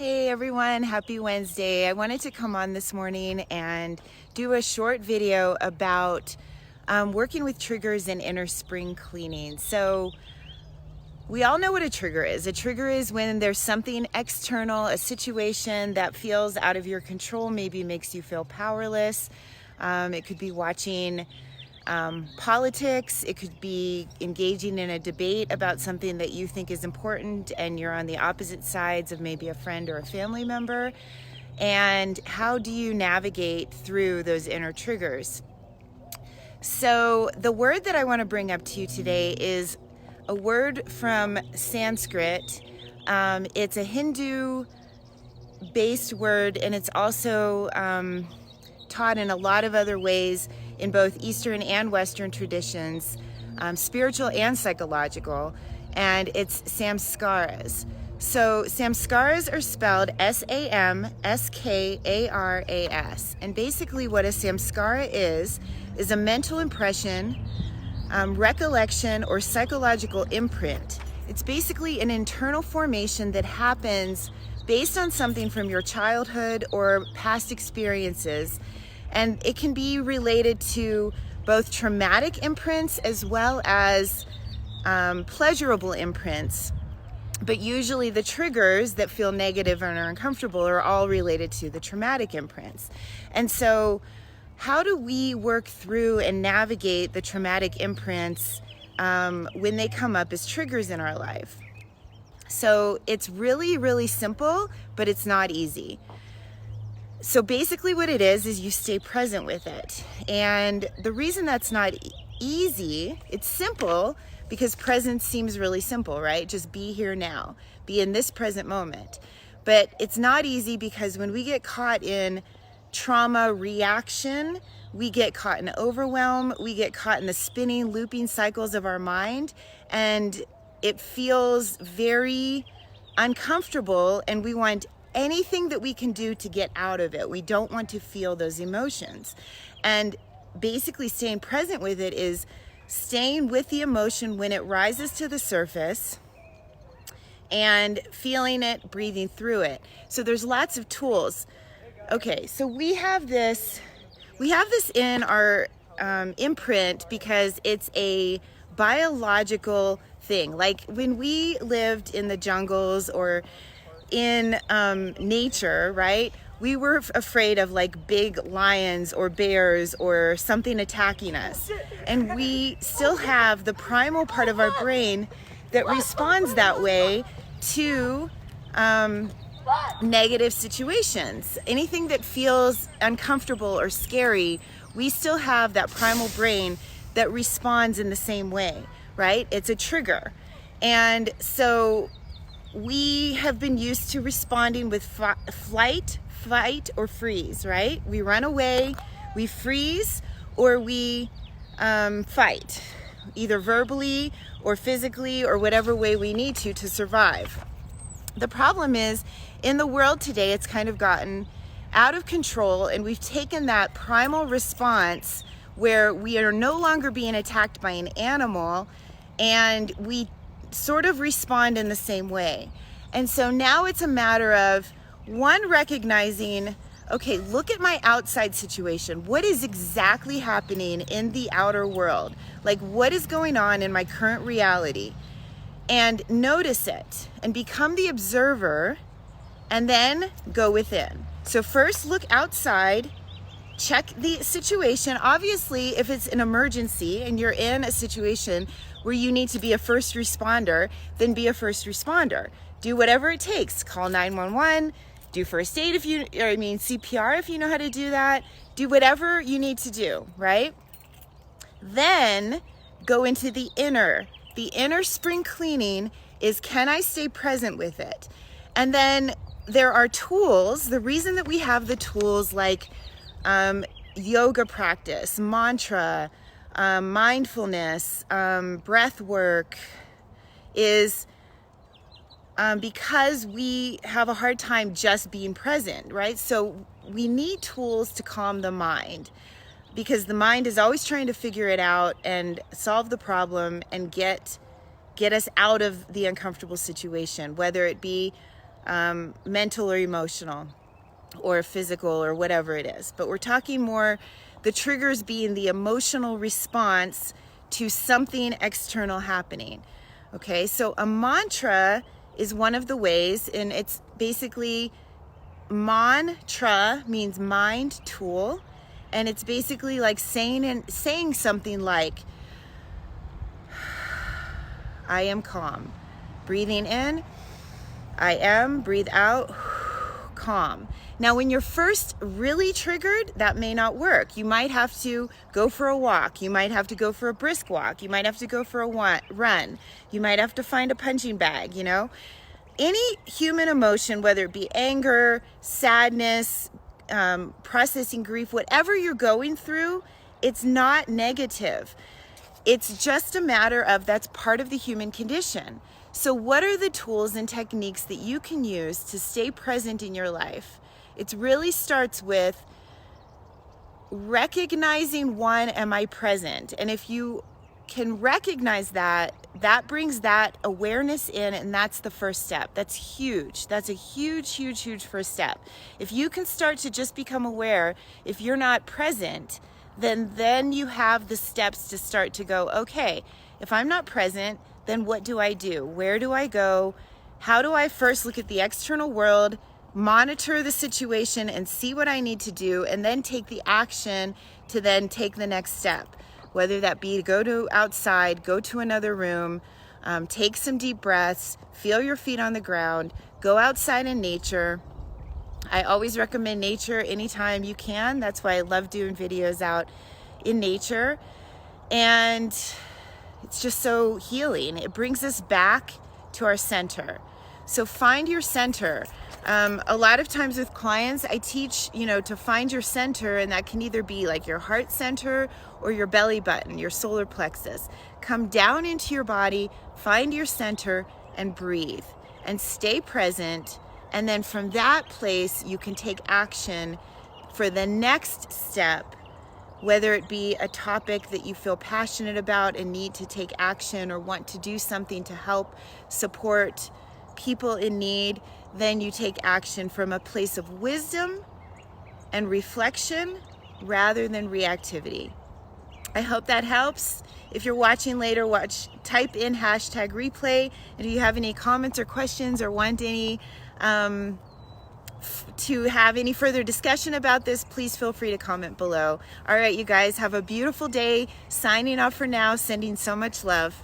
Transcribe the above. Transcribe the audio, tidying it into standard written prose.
Hey everyone, happy Wednesday. I wanted to come on this morning and do a short video about working with triggers and inner spring cleaning. So we all know what a trigger is. A trigger is when there's something external, a situation that feels out of your control, maybe makes you feel powerless. It could be watching politics, it could be engaging in a debate about something that you think is important and you're on the opposite sides of maybe a friend or a family member. And how do you navigate through those inner triggers? So the word that I want to bring up to you today is a word from Sanskrit. It's a Hindu based word, and it's also taught in a lot of other ways in both Eastern and Western traditions, spiritual and psychological, and it's Samskaras. So Samskaras are spelled S-A-M-S-K-A-R-A-S. And basically what a samskara is a mental impression, recollection, or psychological imprint. It's basically an internal formation that happens based on something from your childhood or past experiences. And it can be related to both traumatic imprints as well as pleasurable imprints. But usually the triggers that feel negative and are uncomfortable are all related to the traumatic imprints. And so how do we work through and navigate the traumatic imprints when they come up as triggers in our life? So it's really, really simple, but it's not easy. So basically what it is you stay present with it. And the reason that's not easy, it's simple because presence seems really simple, right? Just be here now, be in this present moment. But it's not easy because when we get caught in trauma reaction, we get caught in overwhelm, we get caught in the spinning, looping cycles of our mind, and it feels very uncomfortable, and we want anything that we can do to get out of it. We don't want to feel those emotions. And basically staying present with it is staying with the emotion when it rises to the surface and feeling it, breathing through it. So there's lots of tools. Okay, so we have this in our imprint because it's a biological thing. Like when we lived in the jungles or in nature, right? We were afraid of like big lions or bears or something attacking us. And we still have the primal part of our brain that responds that way to negative situations. Anything that feels uncomfortable or scary, we still have that primal brain that responds in the same way, right? It's a trigger. And so we have been used to responding with flight, fight, or freeze, right? We run away, we freeze, or we fight, either verbally or physically or whatever way we need to survive. The problem is, in the world today, it's kind of gotten out of control, and we've taken that primal response where we are no longer being attacked by an animal, and we sort of respond in the same way. And so now it's a matter of, one, recognizing, okay, look at my outside situation. What is exactly happening in the outer world? Like, what is going on in my current reality? And notice it and become the observer, and then go within. So first look outside, check the situation. Obviously, if it's an emergency and you're in a situation where you need to be a first responder, then be a first responder. Do whatever it takes. Call 911, do first aid CPR if you know how to do that. Do whatever you need to do, right? Then go into the inner. The inner spring cleaning is, can I stay present with it? And then there are tools. The reason that we have the tools like yoga practice, mantra, mindfulness, breath work is because we have a hard time just being present, right? So we need tools to calm the mind, because the mind is always trying to figure it out and solve the problem and get us out of the uncomfortable situation, whether it be mental or emotional or physical or whatever it is. But we're talking more the triggers being the emotional response to something external happening. Okay, so a mantra is one of the ways, and it's basically mantra means mind tool, and it's basically like saying something like, I am calm. Breathing in, I am, breathe out, calm. Now, when you're first really triggered, that may not work. You might have to go for a walk. You might have to go for a brisk walk. You might have to go for a run. You might have to find a punching bag, you know? Any human emotion, whether it be anger, sadness, processing grief, whatever you're going through, it's not negative. It's just a matter of that's part of the human condition. So what are the tools and techniques that you can use to stay present in your life? It really starts with recognizing, one, am I present? And if you can recognize that, that brings that awareness in, and that's the first step. That's huge. That's a huge, huge, huge first step. If you can start to just become aware, if you're not present, then you have the steps to start to go, okay, if I'm not present, then what do I do? Where do I go? How do I first look at the external world, monitor the situation and see what I need to do, and then take the action to then take the next step? Whether that be to go to outside, go to another room, take some deep breaths, feel your feet on the ground, go outside in nature. I always recommend nature anytime you can. That's why I love doing videos out in nature. And it's just so healing. It brings us back to our center. So find your center. A lot of times with clients, I teach, to find your center, and that can either be like your heart center or your belly button, your solar plexus. Come down into your body, find your center, and breathe, and stay present. And then from that place, you can take action for the next step, whether it be a topic that you feel passionate about and need to take action or want to do something to help support people in need. Then you take action from a place of wisdom and reflection rather than reactivity. I hope that helps. If you're watching later, type in #replay. And if you have any comments or questions or want any to have any further discussion about this, please feel free to comment below. All right, you guys, have a beautiful day. Signing off for now, sending so much love.